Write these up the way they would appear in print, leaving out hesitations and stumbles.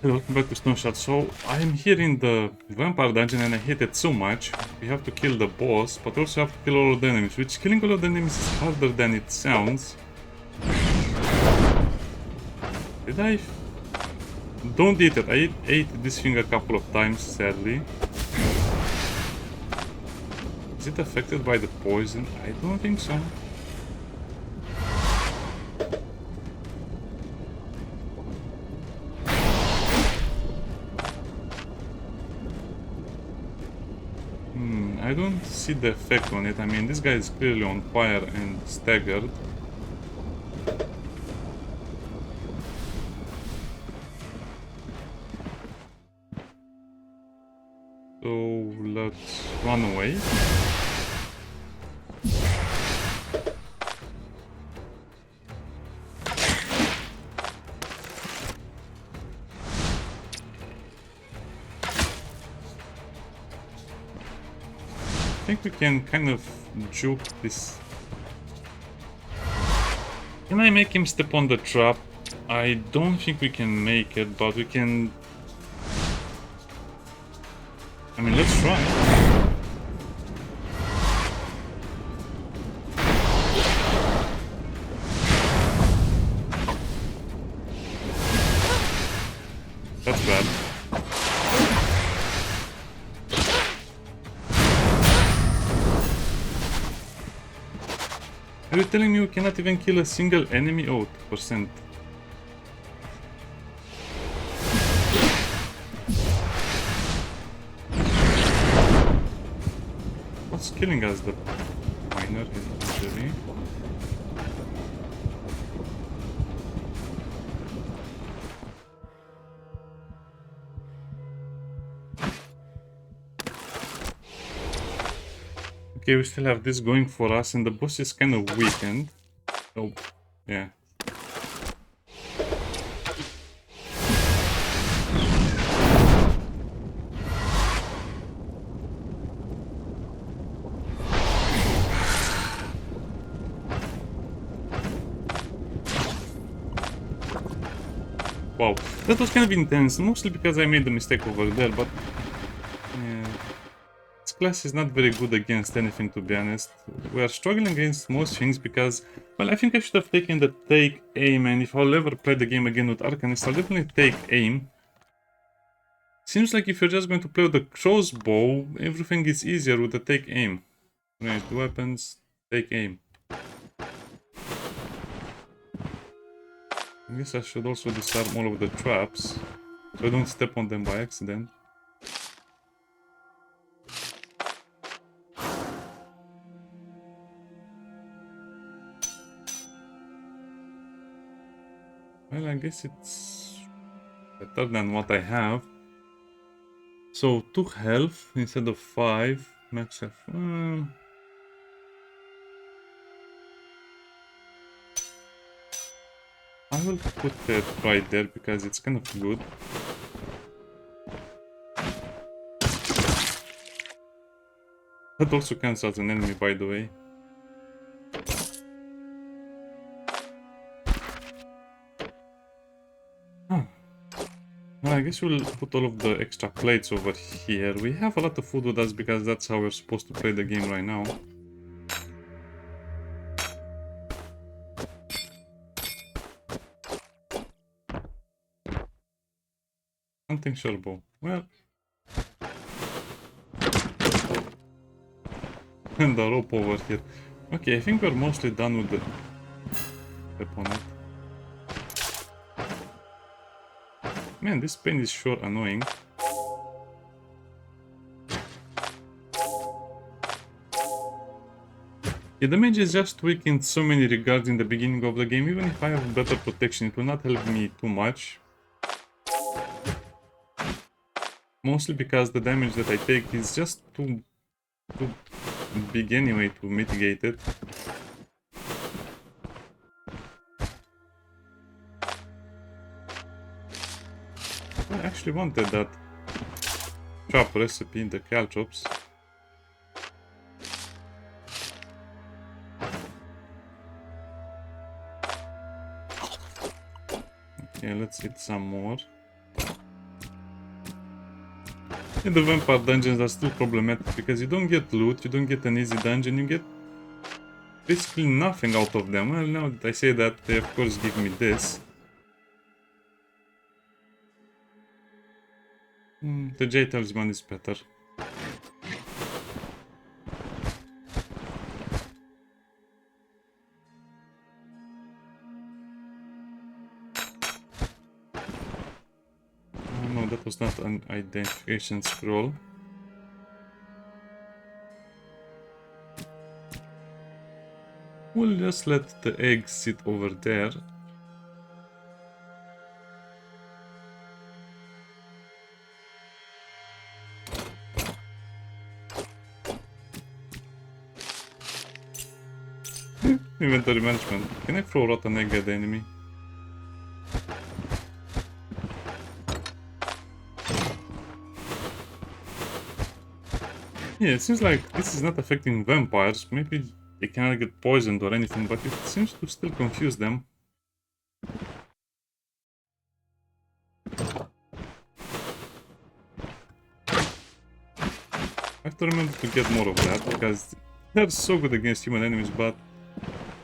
Hello, welcome back to StoneShard. So, I'm here in the vampire dungeon and I hate it so much. We have to kill the boss, but also have to kill all of the enemies, which killing all of the enemies is harder than it sounds. Did I... Don't eat it. I ate this thing a couple of times, sadly. Is it affected by the poison? I don't think so. I don't see the effect on it. I mean, this guy is clearly on fire and staggered. So let's run away. I think we can kind of juke this. Can I make him step on the trap? I don't think we can make it, but we can... I mean, let's try. That's bad. Are you telling me we cannot even kill a single enemy? Oh, 2%. What's killing us? The miner injury. Okay, we still have this going for us, and the boss is kind of weakened. Oh, yeah. Wow, that was kind of intense, mostly because I made the mistake over there, but... yeah. This class is not very good against anything, to be honest. We are struggling against most things because... well, I think I should have taken the take aim, and if I'll ever play the game again with Arcanist, I'll definitely take aim. Seems like if you're just going to play with the crossbow, everything is easier with the take aim. Right, weapons, take aim. I guess I should also disarm all of the traps, so I don't step on them by accident. Well, I guess it's better than what I have. So, 2 health instead of 5. Max health. I will put that right there because it's kind of good. That also counts as an enemy, by the way. Oh. Well, I guess we'll put all of the extra plates over here. We have a lot of food with us because that's how we're supposed to play the game right now. Hunting shellbow. Well. And the rope over here. Okay, I think we're mostly done with the opponent. Man, this pain is sure annoying. Yeah, the mage is just weak in so many regards in the beginning of the game. Even if I have better protection, it will not help me too much. Mostly because the damage that I take is just too big anyway to mitigate it. I actually wanted that trap recipe in the caltrops. Okay, let's eat some more. And the vampire dungeons are still problematic because you don't get loot, you don't get an easy dungeon, you get basically nothing out of them. Well, now that I say that, they of course give me this. The J talisman is better. No, that was not an identification scroll. We'll just let the egg sit over there. Inventory management. Can I throw rotten egg at the enemy? Yeah, it seems like this is not affecting vampires. Maybe they cannot get poisoned or anything, but it seems to still confuse them. I have to remember to get more of that, because they're so good against human enemies, but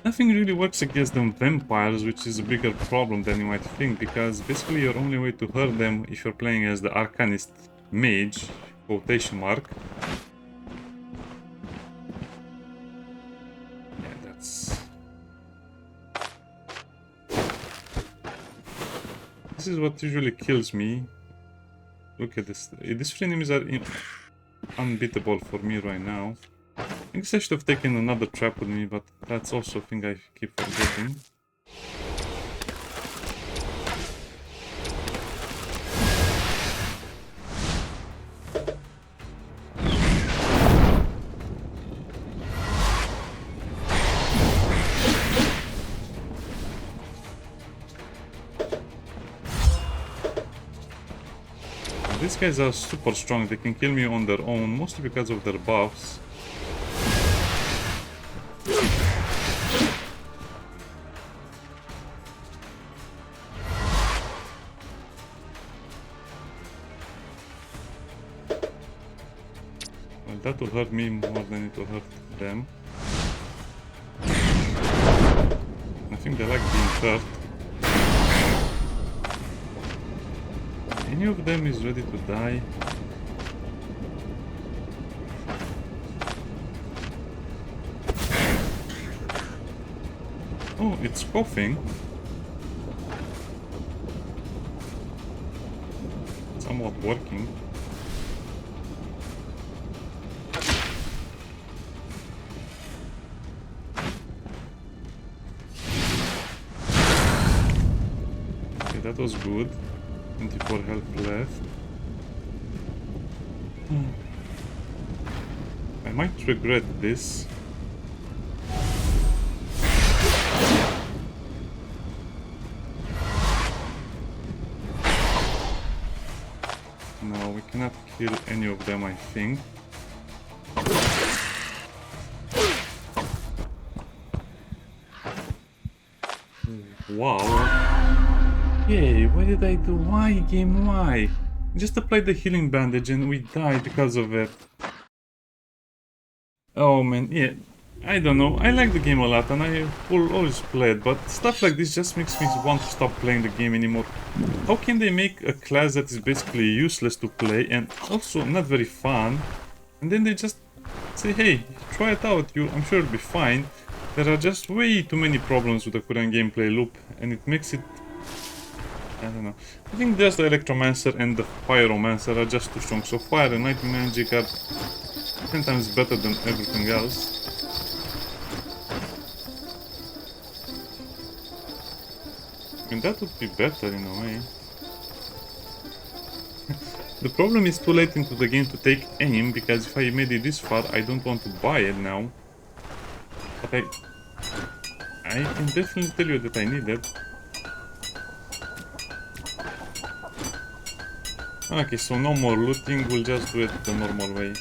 nothing really works against them vampires, which is a bigger problem than you might think, because basically your only way to hurt them if you're playing as the Arcanist Mage, quotation mark. Yeah, that's... This is what usually kills me. Look at this. These three enemies are unbeatable for me right now. I guess I should have taken another trap with me, but that's also a thing I keep forgetting. These guys are super strong, they can kill me on their own, mostly because of their buffs. Well, that will hurt me more than it will hurt them. I think they like being hurt. Any of them is ready to die. Oh, it's coughing. Somewhat working. Okay, that was good. 24 health left. I might regret this. No, we cannot kill any of them, I think. Wow. Yay, what did I do? Why, game, why? Just applied the healing bandage and we died because of it. Oh man, yeah. I don't know, I like the game a lot and I will always play it, but stuff like this just makes me want to stop playing the game anymore. How can they make a class that is basically useless to play and also not very fun, and then they just say, hey, try it out, I'm sure it'll be fine. There are just way too many problems with the current gameplay loop and it makes it... I don't know. I think just the Electromancer and the Pyromancer are just too strong. So Fire and Night Magic are 10 times better than everything else. And that would be better in a way. The problem is too late into the game to take aim, because if I made it this far, I don't want to buy it now. But I can definitely tell you that I need it. Okay, so no more looting, we'll just do it the normal way.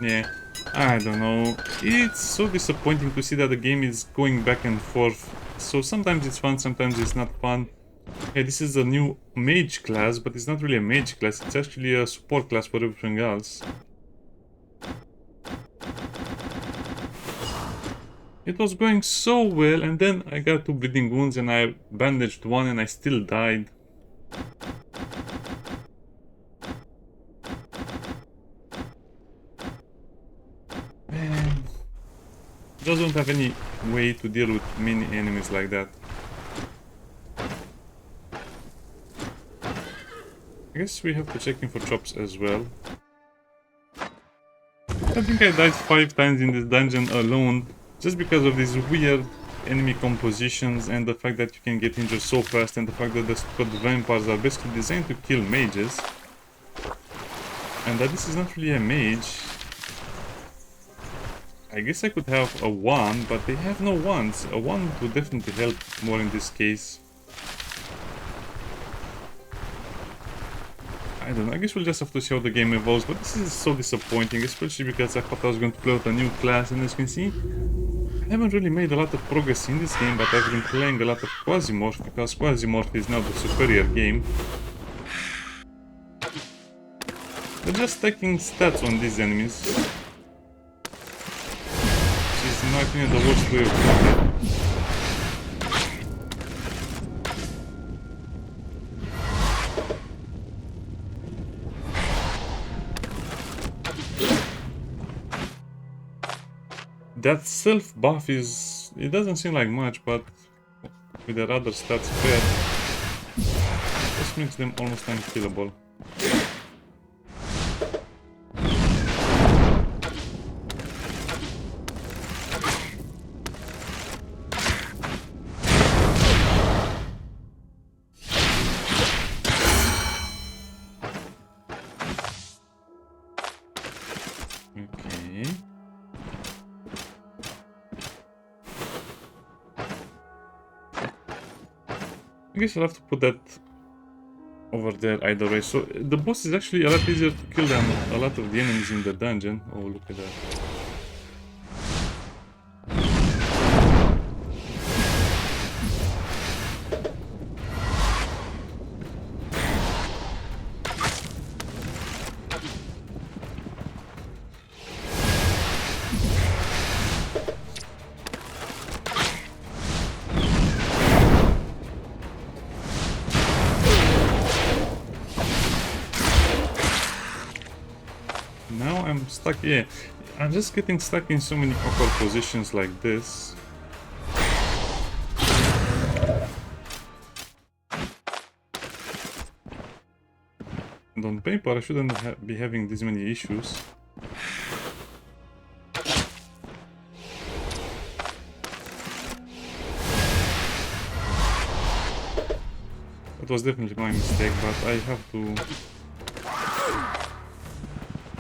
Yeah, I don't know. It's so disappointing to see that the game is going back and forth. So sometimes it's fun, sometimes it's not fun. Okay, this is a new mage class, but it's not really a mage class, it's actually a support class for everything else. It was going so well, and then I got 2 bleeding wounds and I bandaged one and I still died. Man, just don't have any way to deal with many enemies like that. I guess we have to check in for chops as well. I think I died 5 times in this dungeon alone, just because of these weird enemy compositions and the fact that you can get injured so fast, and the fact that the squad vampires are basically designed to kill mages. And that this is not really a mage. I guess I could have a wand, but they have no wands. A wand would definitely help more in this case. I don't know, I guess we'll just have to see how the game evolves, but this is so disappointing, especially because I thought I was going to play with a new class, and as you can see, I haven't really made a lot of progress in this game, but I've been playing a lot of Quasimorph, because Quasimorph is now the superior game. They're just taking stats on these enemies, which is, in my opinion, the worst way of doing it. That self buff is... it doesn't seem like much, but with their other stats paired, this makes them almost unkillable. Okay. I guess I'll have to put that over there either way. So the boss is actually a lot easier to kill than a lot of the enemies in the dungeon. Oh, look at that. Now I'm stuck, yeah, I'm just getting stuck in so many awkward positions like this. And on paper I shouldn't be having this many issues. That was definitely my mistake, but I have to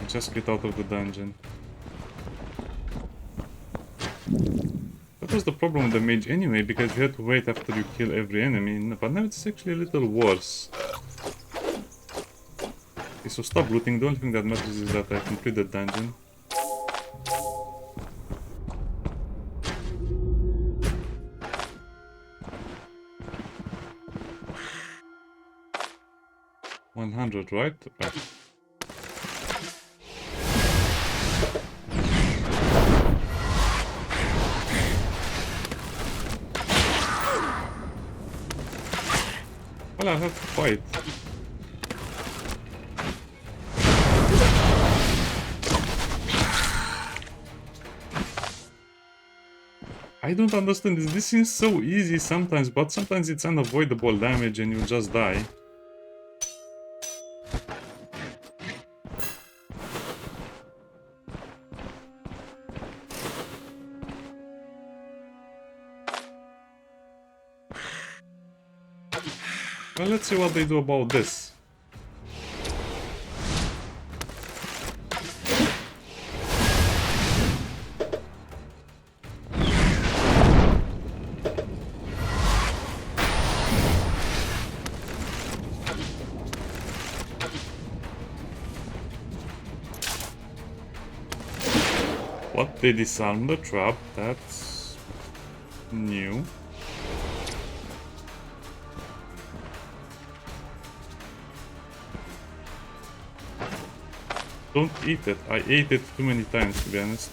just get out of the dungeon. That was the problem with the mage anyway, because you had to wait after you kill every enemy, but now it's actually a little worse. Okay, so stop looting, the only thing that matters is that I complete the dungeon. $100, right? Right. Well, I have to fight. I don't understand this. This seems so easy sometimes, but sometimes it's unavoidable damage and you just die. Well, let's see what they do about this. What? They disarm the trap? That's new. Don't eat it. I ate it too many times, to be honest.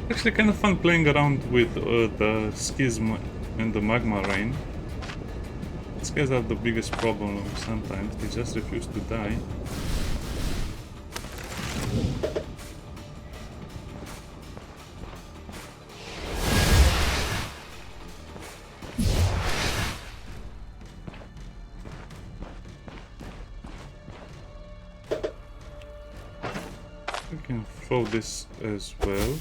Actually kind of fun playing around with the Schism and the Magma Rain. These guys are the biggest problem sometimes, they just refuse to die. We can throw this as well.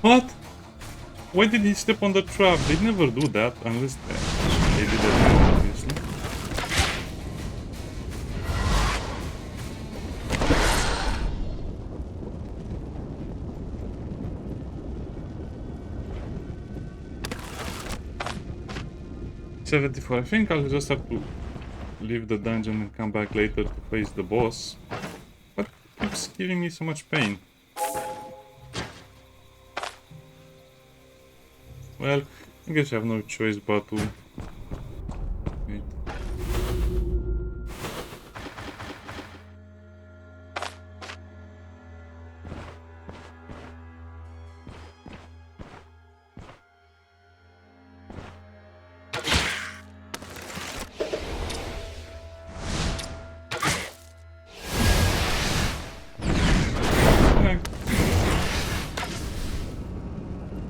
What? Why did he step on the trap? They never do that unless they did it, obviously. $74. I think I'll just have to leave the dungeon and come back later to face the boss. What keeps giving me so much pain? Well, I guess I have no choice but to wait.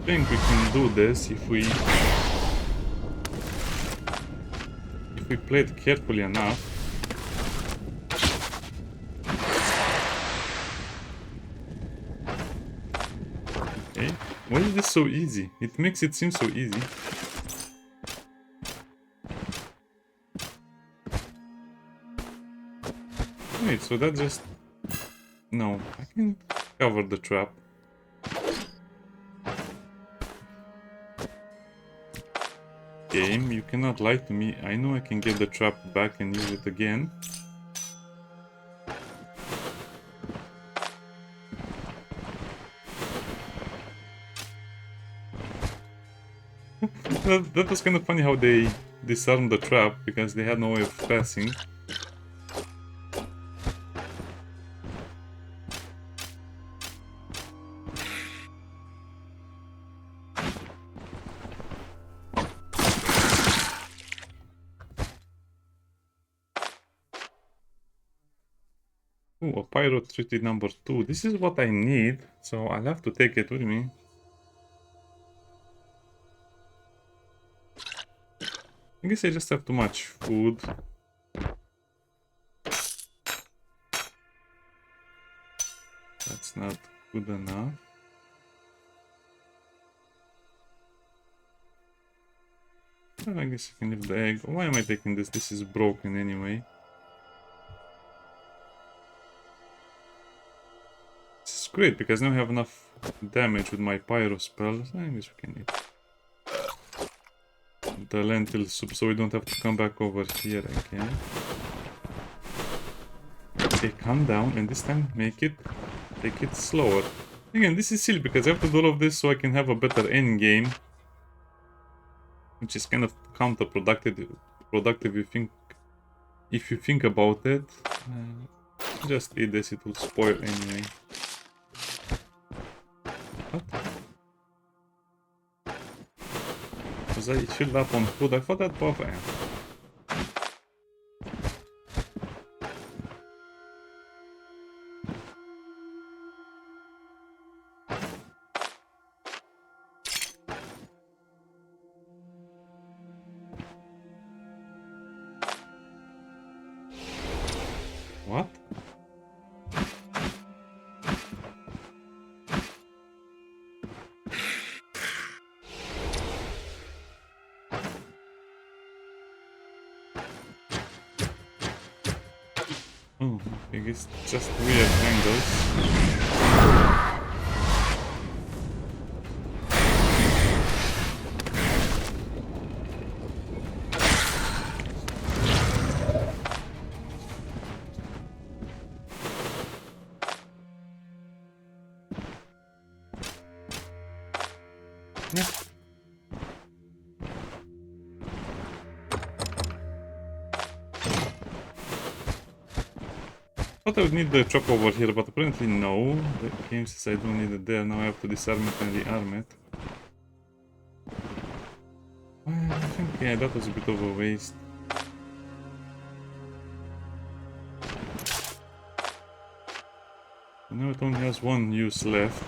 I think we can do this if we play it carefully enough. Okay, why is this so easy? It makes it seem so easy. Wait, so that just... No, I can cover the trap. Game, you cannot lie to me. I know I can get the trap back and use it again. That was kind of funny how they disarmed the trap because they had no way of passing. Ooh, a pyro treaty number 2. This is what I need, so I'll have to take it with me. I guess I just have too much food. That's not good enough. Well, I guess I can leave the egg. Why am I taking this? This is broken anyway. This is great because now I have enough damage with my pyro spells. I guess we can eat the lentil soup so we don't have to come back over here again. Okay, calm down and this time take it slower. Again, this is silly because I have to do all of this so I can have a better end game, which is kind of counterproductive. If you think about it. Just eat this, it will spoil anyway. What? Was I filled up on food? I thought that buff. What? Oh, I guess just weird angles. Yeah. Thought I would need the chop over here, but apparently no. The game says I don't need it there. Now I have to disarm it and rearm it. Well, I think, yeah, that was a bit of a waste. Now it only has one use left.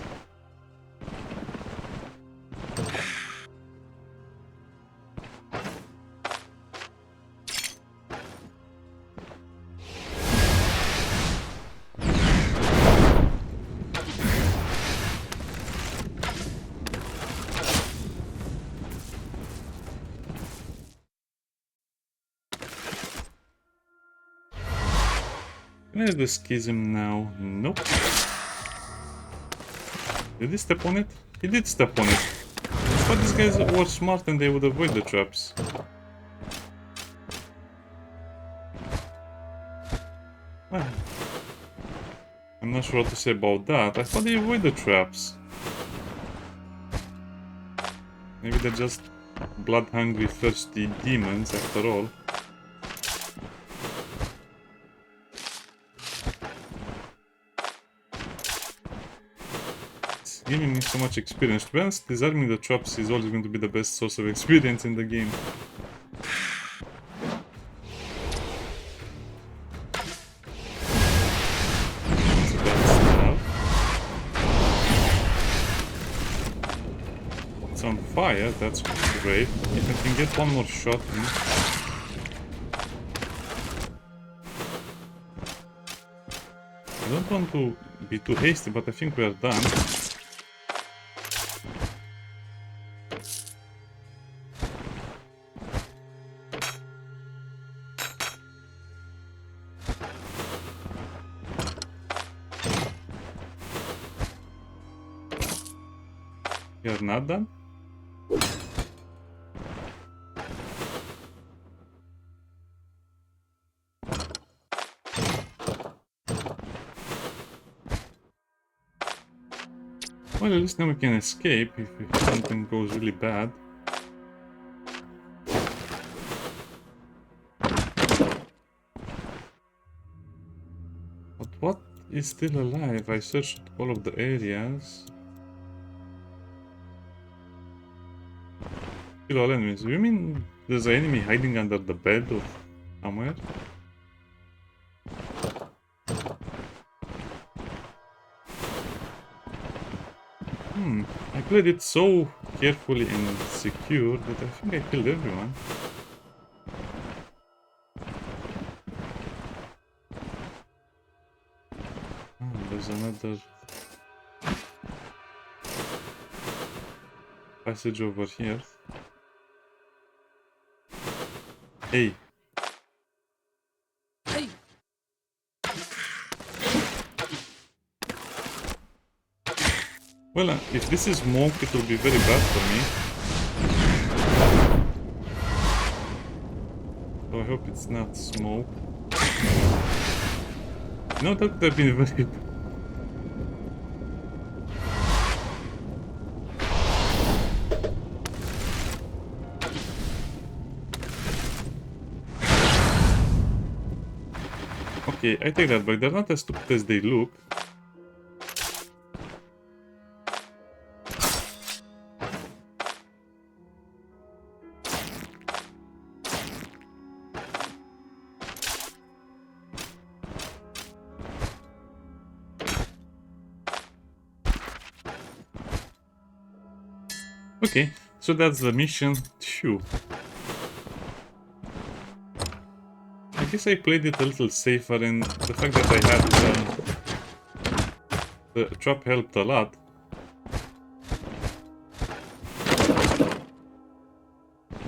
Where's the schism now? Nope. Did he step on it? He did step on it. But these guys were smart and they would avoid the traps. Well, I'm not sure what to say about that. I thought they avoid the traps. Maybe they're just blood-hungry, thirsty demons after all. It's giving me so much experience. To be honest, disarming the traps is always going to be the best source of experience in the game. It's on fire, that's great. If I can get one more shot in. I don't want to be too hasty, but I think we are done. You're not done? Well, at least now we can escape if something goes really bad. But what is still alive? I searched all of the areas. Kill all enemies. You mean there's an enemy hiding under the bed or somewhere? I played it so carefully and secure that I think I killed everyone. Oh, there's another passage over here. Hey. Hey. Well, if this is smoke, it will be very bad for me. So I hope it's not smoke. No, that would have been very... Okay, I take that back. They're not as stupid as they look. Okay, so that's the mission. Phew. I guess I played it a little safer, and the fact that I had the trap helped a lot.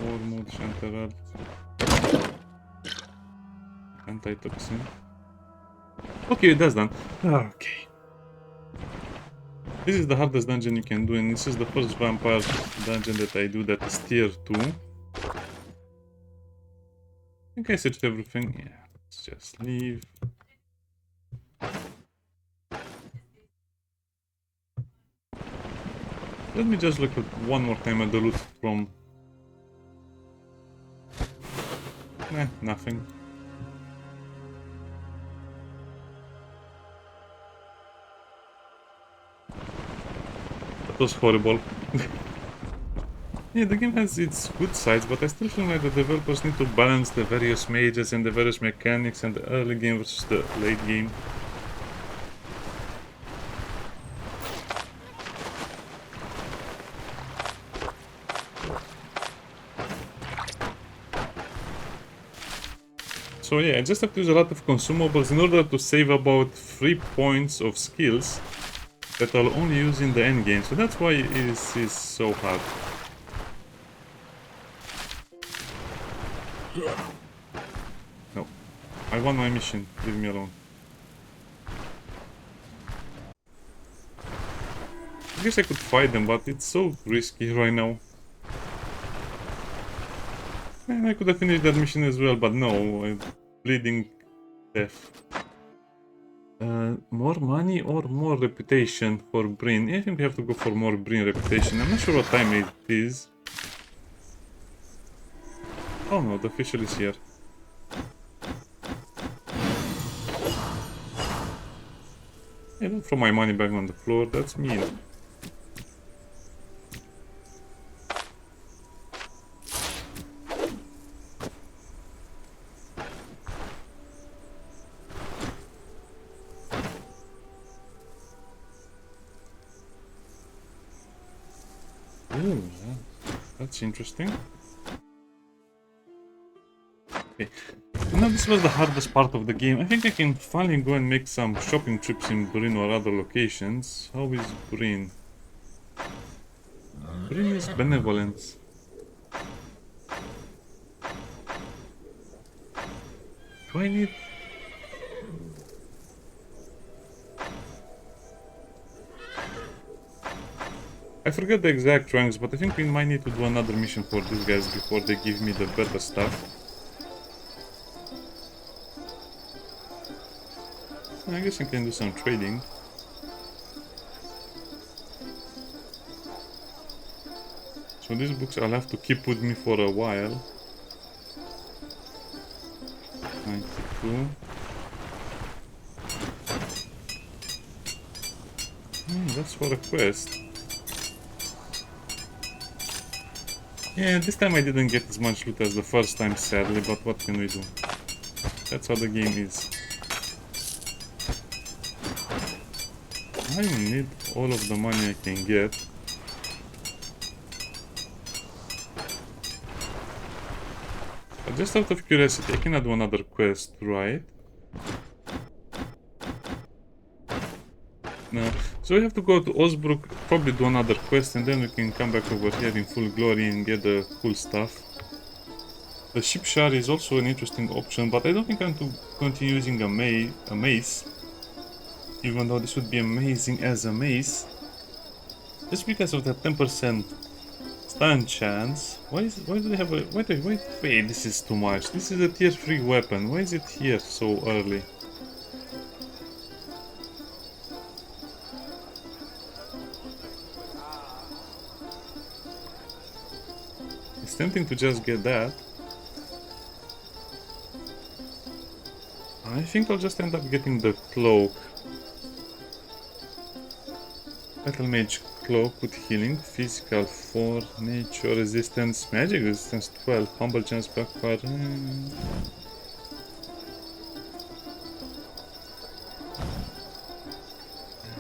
War mode, Chanterelle. Antitoxin. Okay, that's done. Okay. This is the hardest dungeon you can do, and this is the first vampire dungeon that I do that is tier 2. I think I searched everything. Yeah, let's just leave. Let me just look at one more time at the loot from... nothing. That was horrible. Yeah, the game has its good sides, but I still feel like the developers need to balance the various mages and the various mechanics and the early game versus the late game. So yeah, I just have to use a lot of consumables in order to save about 3 points of skills that I'll only use in the endgame, so that's why it is so hard. No. I won my mission, leave me alone. I guess I could fight them, but it's so risky right now. And I could have finished that mission as well, but no, I'm bleeding death. More money or more reputation for Breen? I think we have to go for more Breen reputation. I'm not sure what time it is. Oh no, the official is here. I don't throw my money back on the floor, that's mean. Ooh, that's interesting. Okay, now this was the hardest part of the game. I think I can finally go and make some shopping trips in Breen or other locations. How is Breen? Breen is benevolence. Do I need... I forget the exact ranks, but I think we might need to do another mission for these guys before they give me the better stuff. I guess I can do some trading. So these books I'll have to keep with me for a while. 92. That's for a quest. Yeah, this time I didn't get as much loot as the first time, sadly, but what can we do? That's how the game is. I need all of the money I can get. But just out of curiosity, I cannot do another quest, right? No. So we have to go to Osbrook, probably do another quest, and then we can come back over here in full glory and get the cool stuff. The ship shard is also an interesting option, but I don't think I'm going to continue using a mace. Even though this would be amazing as a mace. Just because of that 10% stun chance. Why do they have a... Wait, this is too much. This is a tier 3 weapon. Why is it here so early? It's tempting to just get that. I think I'll just end up getting the cloak. Battle Mage cloak with healing, physical 4, nature resistance, magic resistance 12, humble chance backfire.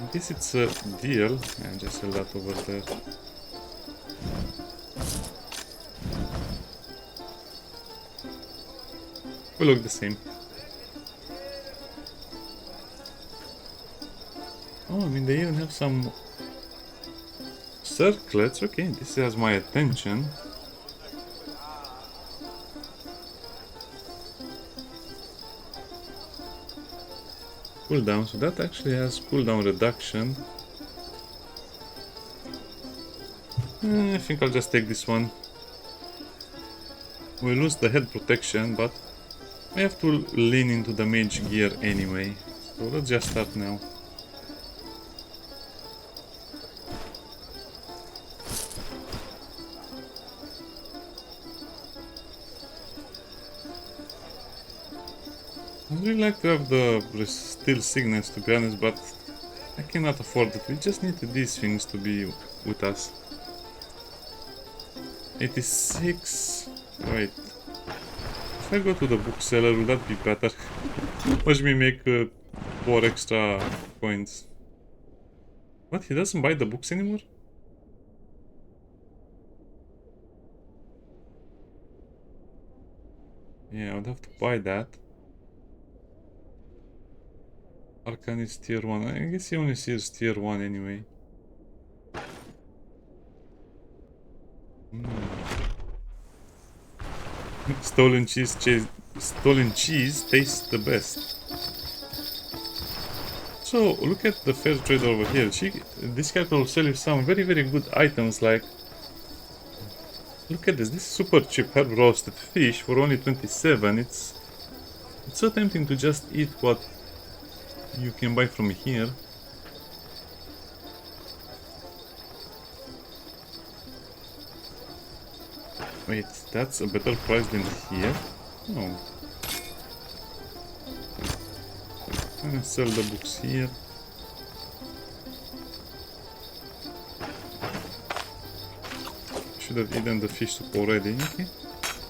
I guess it's a deal. Yeah, just sell that over there. We look the same. Oh, I mean, they even have some circlets. Okay, this has my attention. cooldown, so that actually has cooldown reduction. I think I'll just take this one. We lose the head protection, but I have to lean into the mage gear anyway. So let's just start now. I'd really like to have the steel signets, to be honest, but I cannot afford it. We just need these things to be with us. 86. Wait. If I go to the bookseller, would that be better? Watch me make 4 extra coins. What? He doesn't buy the books anymore? Yeah, I would have to buy that. Arcanist tier 1. I guess he only sees tier 1 anyway. Stolen cheese tastes the best. So look at the fair trade over here. This character will sell you some very good items, like, look at this. This is super cheap herb roasted fish for only 27. It's so tempting to just eat what you can buy from here. Wait, that's a better price than here? No. I'm gonna sell the books here. Should have eaten the fish soup already. Okay.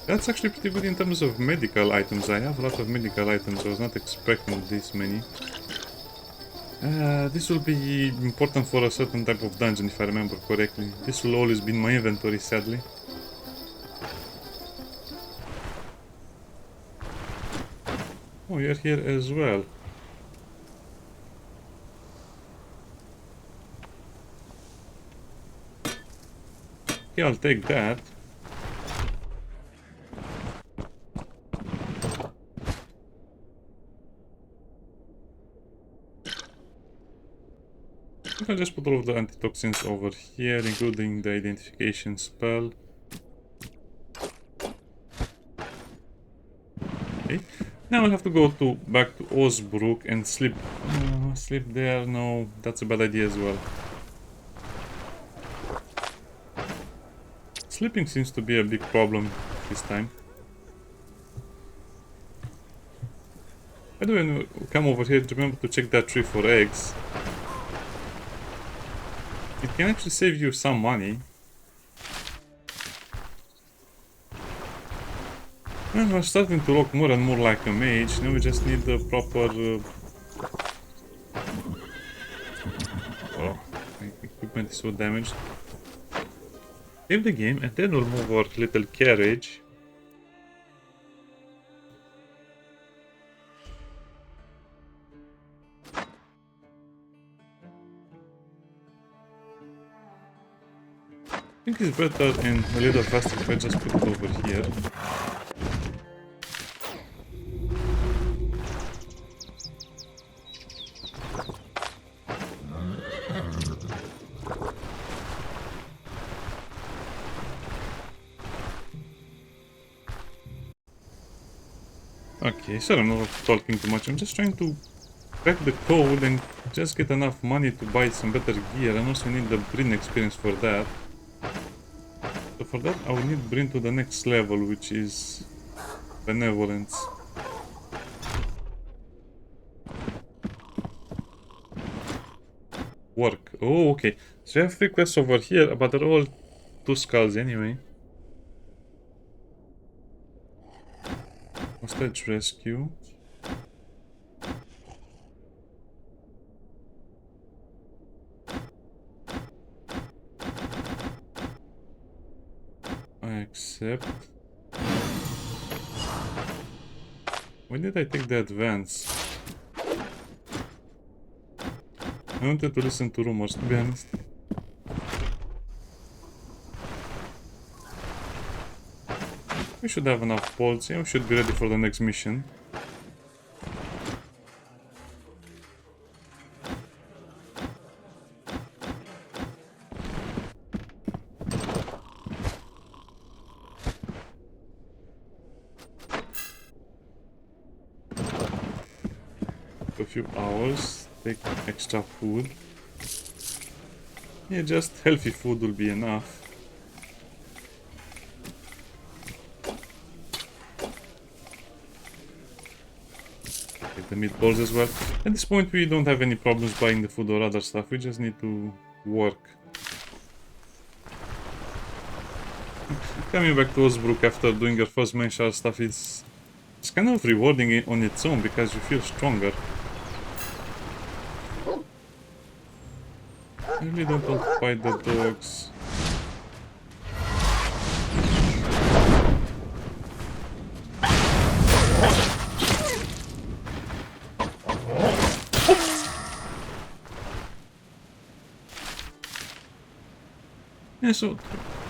That's actually pretty good in terms of medical items. I have a lot of medical items. I was not expecting this many. This will be important for a certain type of dungeon, if I remember correctly. This will always be in my inventory, sadly. Oh, you're here as well. Okay, I'll take that. I'll just put all of the antitoxins over here, including the identification spell. Okay. Now I'll have to go back to Osbrook and sleep. Sleep there? No, that's a bad idea as well. Sleeping seems to be a big problem this time. By the way, when you come over here, remember to check that tree for eggs. It can actually save you some money. Well, we're starting to look more and more like a mage. Now we just need the proper... Oh, my equipment is so damaged. Save the game and then we'll move our little carriage. I think it's better and a little faster if I just put it over here. Okay, sorry, I'm not talking too much. I'm just trying to crack the code and just get enough money to buy some better gear. And also need the Bryn experience for that. So for that, I will need Bryn to the next level, which is Benevolence. Work. Oh, okay. So I have 3 quests over here, but they're all 2 skulls anyway. Hostage rescue. I accept. When did I take the advance? I wanted to listen to rumors, to be honest. We should have enough bolts. Yeah, we should be ready for the next mission. a few hours, take extra food. Yeah, just healthy food will be enough. Get the meatballs as well. At this point we don't have any problems buying the food or other stuff, we just need to work. Coming back to Osbrook after doing your first Menshar stuff is it's kind of rewarding on its own because you feel stronger. I really don't want to fight the dogs. Yeah, so,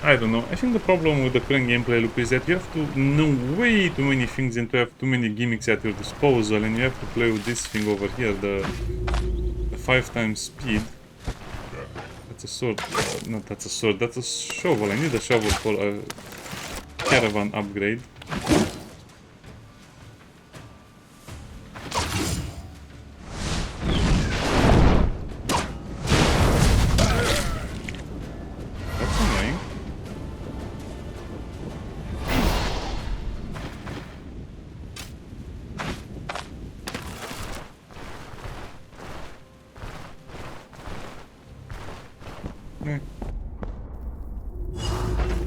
I don't know. I think the problem with the current gameplay loop is that you have to know way too many things and to have too many gimmicks at your disposal, and you have to play with this thing over here, the 5 times speed. That's a sword. Not that's a sword, that's a shovel. I need a shovel for a caravan upgrade. That's annoying.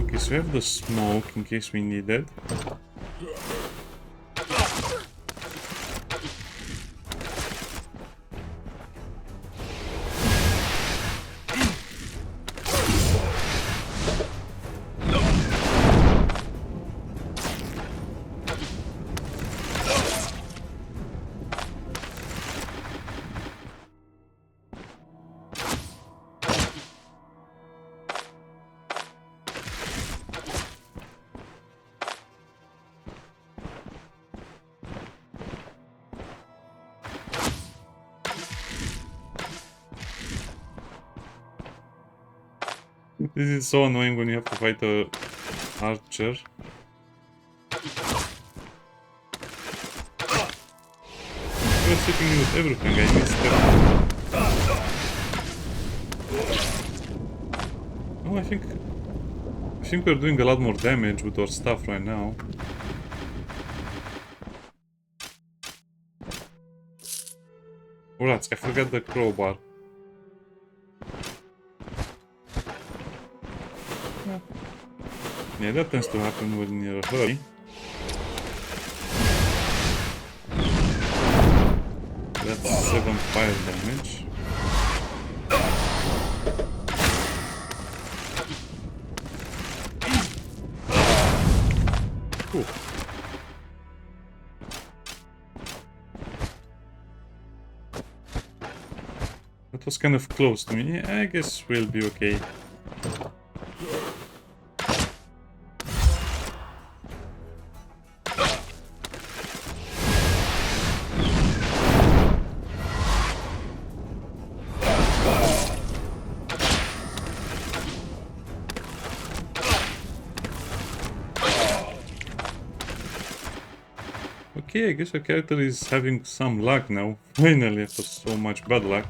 Okay, so we have the smoke in case we need it. This is so annoying when you have to fight a archer. You're sitting with everything, I missed it. Oh, I think we're doing a lot more damage with our stuff right now. Rats, I forgot the crowbar. Yeah, that tends to happen when you're in a hurry. That's 7 fire damage. Cool. That was kind of close to me. I guess we'll be okay. Okay, I guess our character is having some luck now, finally, after so much bad luck.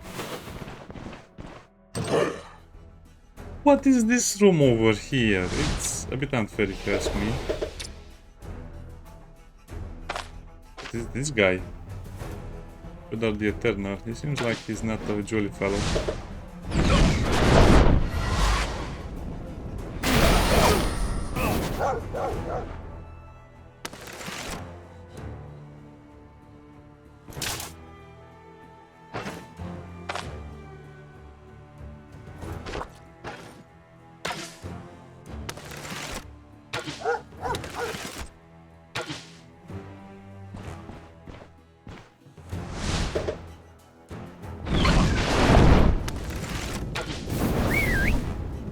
What is this room over here? It's a bit unfair if you ask me. What is this guy? Pedar the Eternal. He seems like he's not a jolly fellow.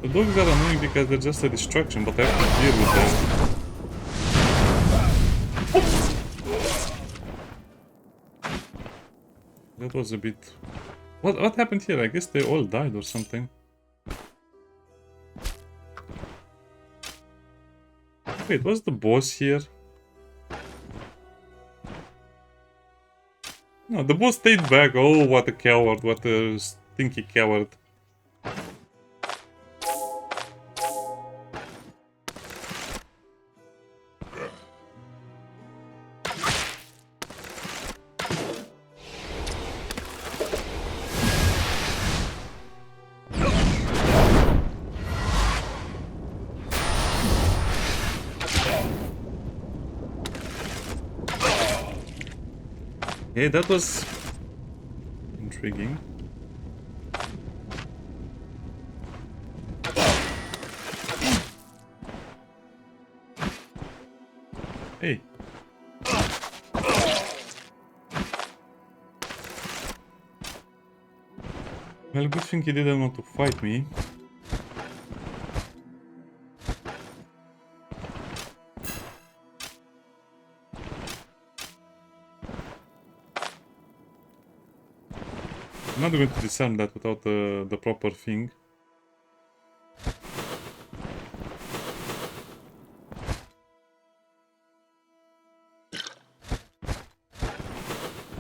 The dogs are annoying because they're just a distraction, but I have to deal with them. That was a bit... What happened here? I guess they all died or something. Wait, was the boss here? No, the boss stayed back. Oh, what a coward. What a stinky coward. Okay, that was intriguing. Hey. Well, good thing he didn't want to fight me. I'm not going to disarm that without the proper thing.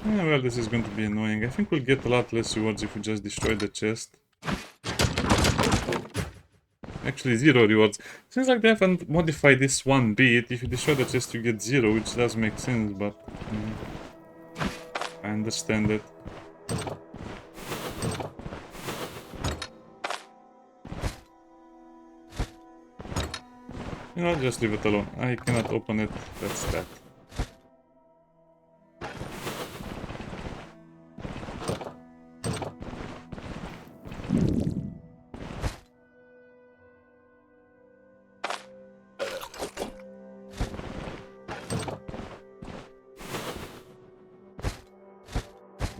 Yeah, well, this is going to be annoying. I think we'll get a lot less rewards if we just destroy the chest. Actually, 0 rewards. Seems like they haven't modified this one bit. If you destroy the chest, you get 0, which does make sense, but... I understand it. You know, just leave it alone. I cannot open it. That's that.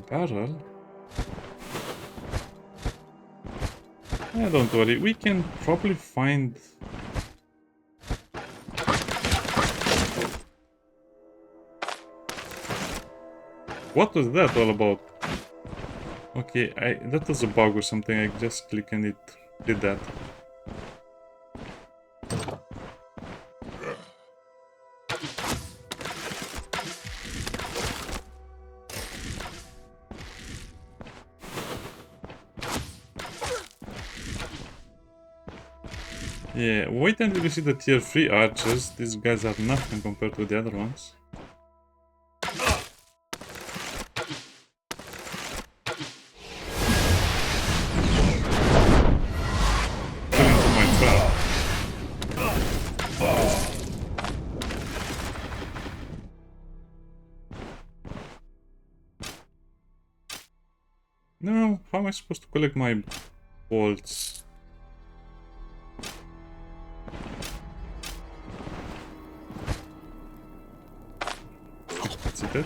Barrel? Yeah, don't worry. We can probably find... What was that all about? Okay, that was a bug or something. I just clicked and it did that. Yeah, wait until you see the tier 3 archers. These guys are nothing compared to the other ones. No, how am I supposed to collect my bolts? That's it.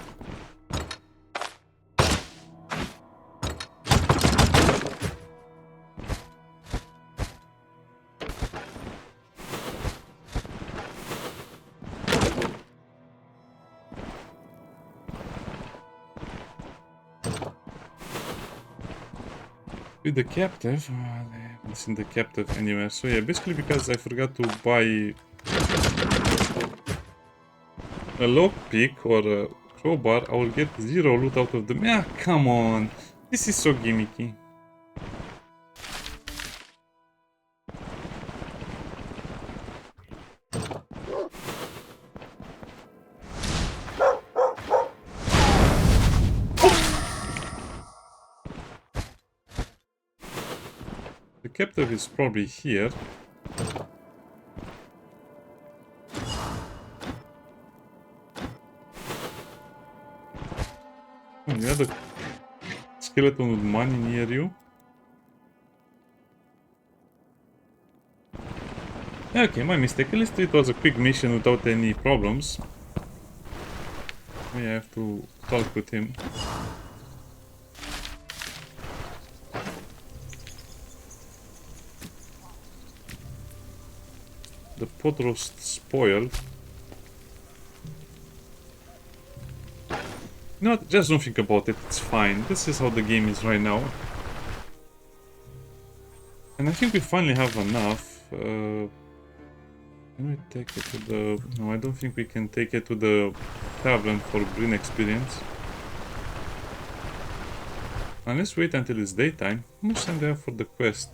With the captive, I haven't seen the captive anywhere. So yeah, basically because I forgot to buy a lockpick or a crowbar, I will get 0 loot out of them. Ah, come on! This is so gimmicky. The captive is probably here. Oh, the other skeleton with money near you. Okay, my mistake. At least it was a quick mission without any problems. We have to talk with him. The pot roast spoiled. You know what? Just don't think about it. It's fine. This is how the game is right now. And I think we finally have enough. Can we take it to the... No, I don't think we can take it to the tavern for green experience. let's wait until it's daytime. How much time do I have for the quest?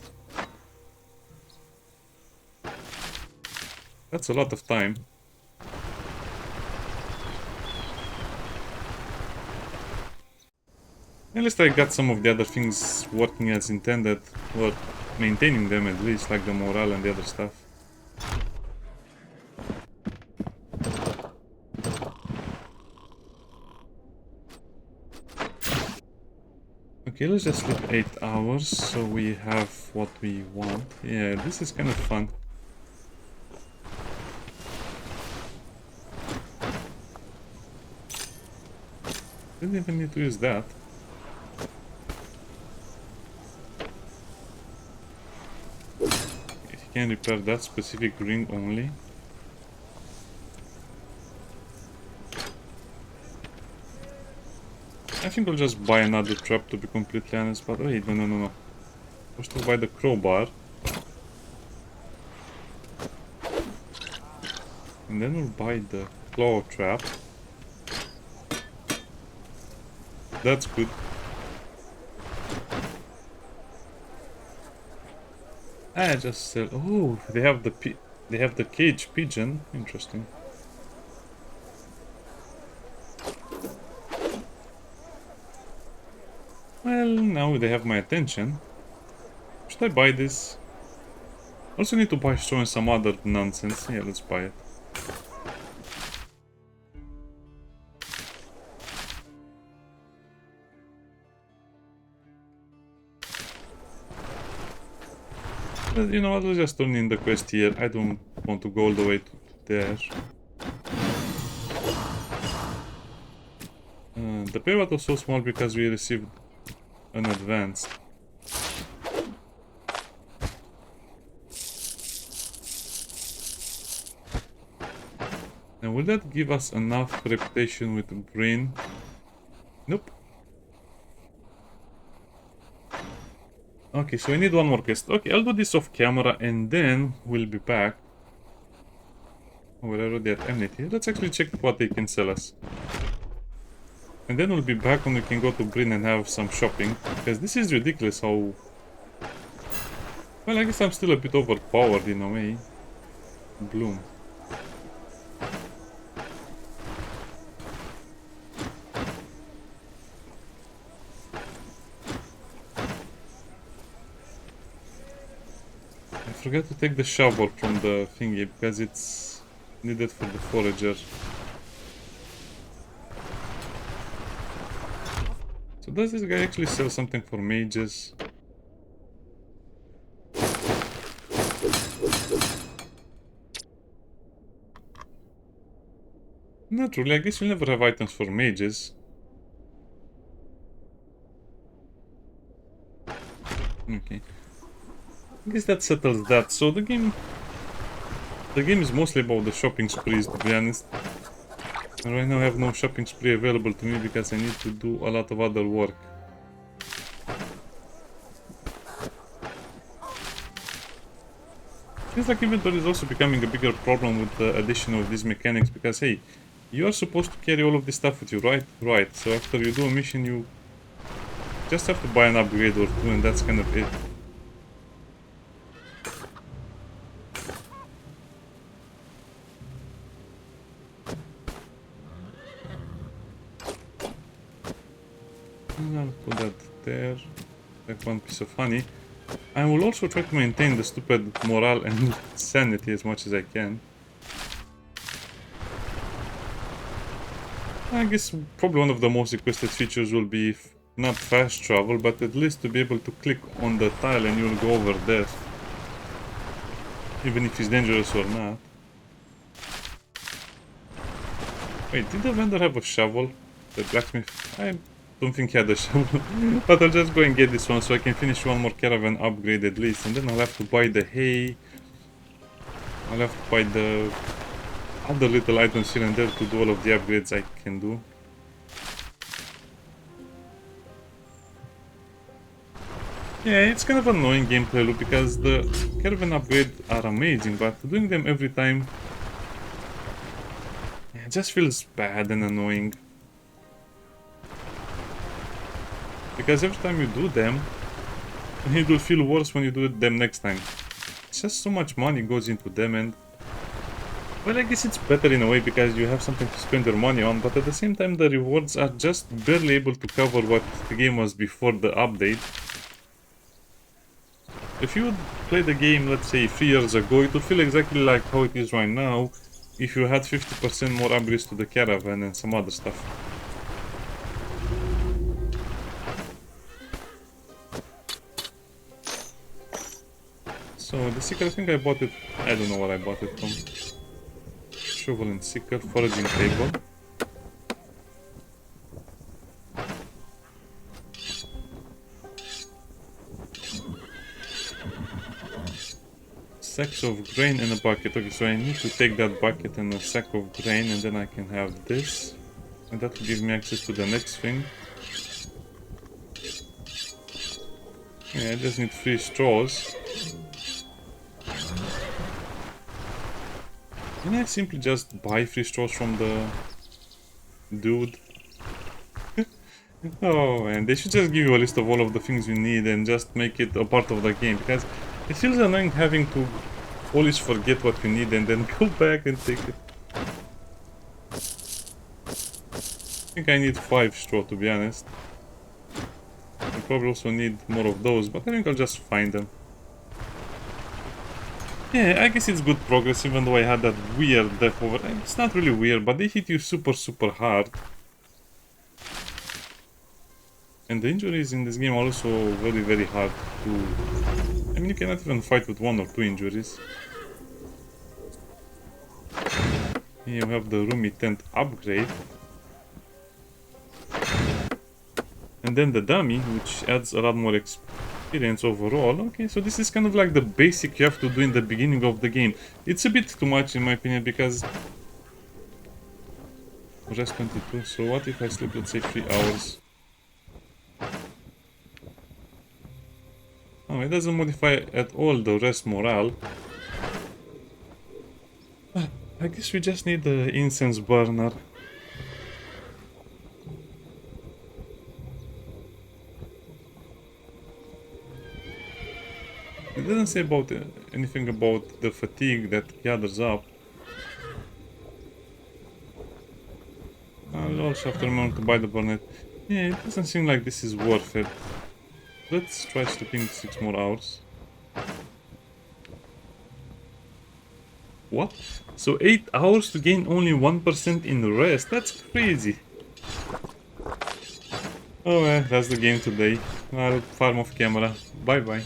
That's a lot of time. At least I got some of the other things working as intended, or maintaining them at least, like the morale and the other stuff. Okay, let's just sleep 8 hours, so we have what we want. Yeah, this is kind of fun. Didn't even need to use that. You can repair that specific ring only. I think I'll just buy another trap, to be completely honest, but wait, no. First we'll buy the crowbar. And then we'll buy the claw trap. That's good. I just sell. Oh, they have the cage pigeon. Interesting. Well, now they have my attention. Should I buy this? Also need to buy straw and some other nonsense. Yeah, let's buy it. You know what, let's just turn in the quest here. I don't want to go all the way to there. The payout was so small because we received an advance. And will that give us enough reputation with the brain? Nope. Okay, so I need one more quest. Okay, I'll do this off camera and then we'll be back. Oh, we're already at Amity. Let's actually check what they can sell us. And then we'll be back when we can go to Bryn and have some shopping. Because this is ridiculous how... Well, I guess I'm still a bit overpowered in a way. Bloom. I forgot to take the shovel from the thingy because it's needed for the forager. So does this guy actually sell something for mages? Not really, I guess you'll never have items for mages. Okay. I guess that settles that. So the game is mostly about the shopping sprees, to be honest. And right now I have no shopping spree available to me because I need to do a lot of other work. Feels like inventory is also becoming a bigger problem with the addition of these mechanics because, hey, you are supposed to carry all of this stuff with you, right? Right, so after you do a mission you just have to buy an upgrade or two and that's kind of it. I'll put that there, like one piece of honey. I will also try to maintain the stupid morale and sanity as much as I can. I guess probably one of the most requested features will be not fast travel, but at least to be able to click on the tile and you'll go over there. Even if it's dangerous or not. Wait, did the vendor have a shovel? The blacksmith? I don't think he had a shovel. But I'll just go and get this one so I can finish one more caravan upgrade at least. And then I'll have to buy the hay. I'll have to buy the other little items here and there to do all of the upgrades I can do. Yeah, it's kind of annoying gameplay loop because the caravan upgrades are amazing, but doing them every time, it just feels bad and annoying. Because every time you do them, it will feel worse when you do them next time. It's just so much money goes into them, and well, I guess it's better in a way because you have something to spend your money on, but at the same time the rewards are just barely able to cover what the game was before the update. If you would play the game, let's say 3 years ago, it would feel exactly like how it is right now if you had 50% more upgrades to the caravan and some other stuff. So the sickle, I think I bought it, I don't know what I bought it from. Shovel and sickle, foraging table. Sacks of grain and a bucket. Okay, so I need to take that bucket and a sack of grain, and then I can have this. And that will give me access to the next thing. Yeah, I just need 3 straws. Can I simply just buy 3 straws from the dude? Oh man, they should just give you a list of all of the things you need and just make it a part of the game, because it feels annoying having to always forget what you need and then go back and take it. I think I need 5 straw, to be honest. I probably also need more of those, but I think I'll just find them. Yeah, I guess it's good progress, even though I had that weird death over. It's not really weird, but they hit you super hard. And the injuries in this game are also very hard to... I mean, you cannot even fight with 1 or 2 injuries. Here we have the roomy tent upgrade. And then the dummy, which adds a lot more experience overall. Okay, so this is kind of like the basic you have to do in the beginning of the game. It's a bit too much in my opinion, because... Rest 22, so what if I sleep, let's say, 3 hours? Oh, it doesn't modify at all the rest morale. I guess we just need the incense burner. It doesn't say about anything about the fatigue that gathers up. I'll also have to remember to buy the burnet. Yeah, it doesn't seem like this is worth it. Let's try sleeping 6 more hours. What? So 8 hours to gain only 1% in rest? That's crazy. Oh well, that's the game today. I'll farm off camera. Bye bye.